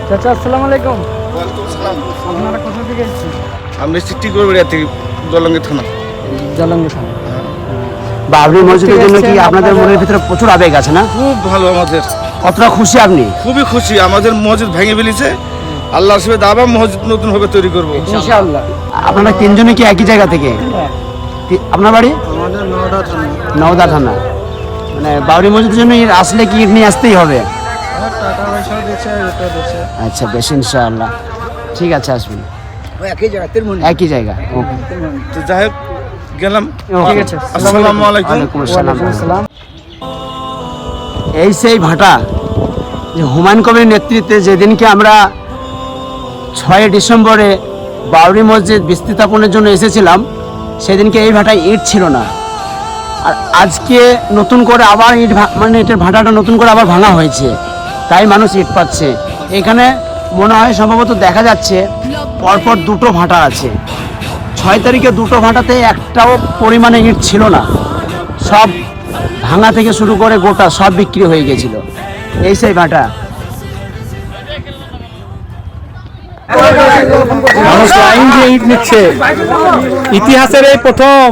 চাচা আসসালামু আলাইকুম। ওয়ালাইকুম আসসালাম। আপনারা কোথা থেকে এসেছেন? আমি চিত্তিগড়িয়া থেকে জলঙ্গি থানা। জলঙ্গি থানা। বাবরি মসজিদের জন্য কি আপনাদের মনের ভিতরে প্রচুর আবেগ আছে না? খুব ভালো, আমাদের কতটা খুশি আপনি? খুবই খুশি। আমাদের মসজিদ ভেঙে ফেলেছে, আল্লাহর সাথে দাবা মসজিদ নতুন ভাবে তৈরি করবো ইনশাআল্লাহ। আপনারা তিনজনে কি একই জায়গা থেকে? আপনার বাড়ি আমাদের নওদা থানা। নওদা থানা। মানে বাবরি মসজিদের জন্য আসলে কি নিয়ে আসতেই হবে? টাকা পয়সা দিচ্ছে, এটা দিচ্ছে। আচ্ছা বেশ, ইনশাআল্লাহ ঠিক আছে, আসবেন। একই জায়গা, তিরমুনি। একই জায়গা, ওকে। তো যাই হোক, গেলাম। ঠিক আছে। আসসালামু আলাইকুম। ওয়ালাইকুম আসসালাম। ওয়ালাইকুম আসসালাম। এই সেই ভাটা যে হুমায়ুন কবির নেতৃত্বে যেদিনকে আমরা 6 ডিসেম্বরে বাবরি মসজিদ বিস্তাপনের জন্য এসেছিলাম, সেদিনকে এই ভাটায় ইট ছিল না। আর আজকে নতুন করে আবার ইট মানে এটার ভাটাটা নতুন করে আবার ভাঙা হয়েছে, তাই মানুষ ইট পাচ্ছে। এখানে মনে হয় সম্ভবত দেখা যাচ্ছে পরপর দুটো ভাটা আছে। 6 তারিখে দুটো ভাটাতে একটাও পরিমাণে ইট ছিল না, সব ভাঙা থেকে শুরু করে গোটা সব বিক্রি হয়ে গেছিল। এই সেই ভাটা। মানুষ লাইন দিয়ে ইট নিচ্ছে। ইতিহাসের এই প্রথম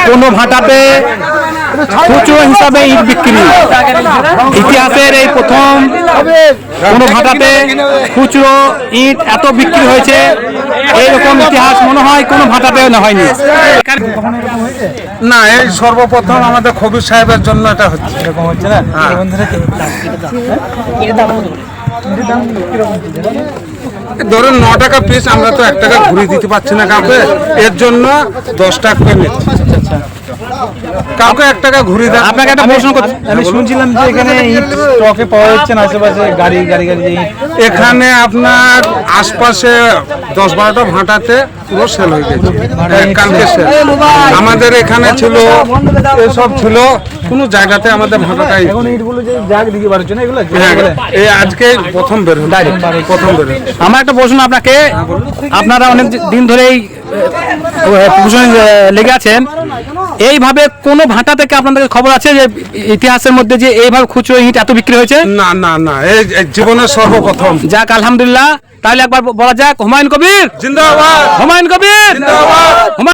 কোন ভাটাতে খুচরো হিসাবে ইট বিক্রি। ইতিহাসের এই প্রথম কোন ভাটাতে খুচরো ইট এত বিক্রি হয়েছে, এইরকম ইতিহাস মনে হয় কোনো ভাটাতে হয়নি। না, এই সর্বপ্রথম আমাদের কবির সাহেবের জন্য এটা হচ্ছে। এরকম হচ্ছে না? ধরুন 9 টাকা পিস, আমরা তো 1 টাকা ঘুরিয়ে দিতে পারছি না কাউকে, এর জন্য 10 টাকা করে নিচ্ছি। কাউকে 1 টাকা ঘুরিয়ে দেয়। আপনাকে একটা প্রশ্ন করছি, আমি শুনছিলাম যে এখানে ইট স্টকে পাওয়া যাচ্ছে না, আশেপাশে গাড়ি গাড়ি গাড়ি যে ইট। এখানে আপনার আশপাশে 10-12টা ভাটাতে পুরো সেল হয়ে গেছে, কালকে সেল। আমাদের এখানে ছিল, এসব ছিল, কোনো জায়গাতে আমাদের ভাটাটাই। এখন ইটগুলো যে জাগ দিকে বার হচ্ছে না, এগুলো হ্যাঁ, এই আজকে প্রথম বের হলো, প্রথম বের হলো। আমার একটা প্রশ্ন আপনাকে, আপনারা অনেক দিন ধরেই প্রশাসনে লেগে আছেন, এইভাবে কোন ভাটা থেকে আপনাদের খবর আছে যে ইতিহাসের মধ্যে যে এইভাবে খুচরো ইট এত বিক্রি হয়েছে? না না না, এই জীবনের সর্বপ্রথম। যাক আলহামদুলিল্লাহ। তাহলে একবার বলা যাক হুমায়ুন কবির জিন্দাবাদ, হুমায়ুন কবির জিন্দাবাদ।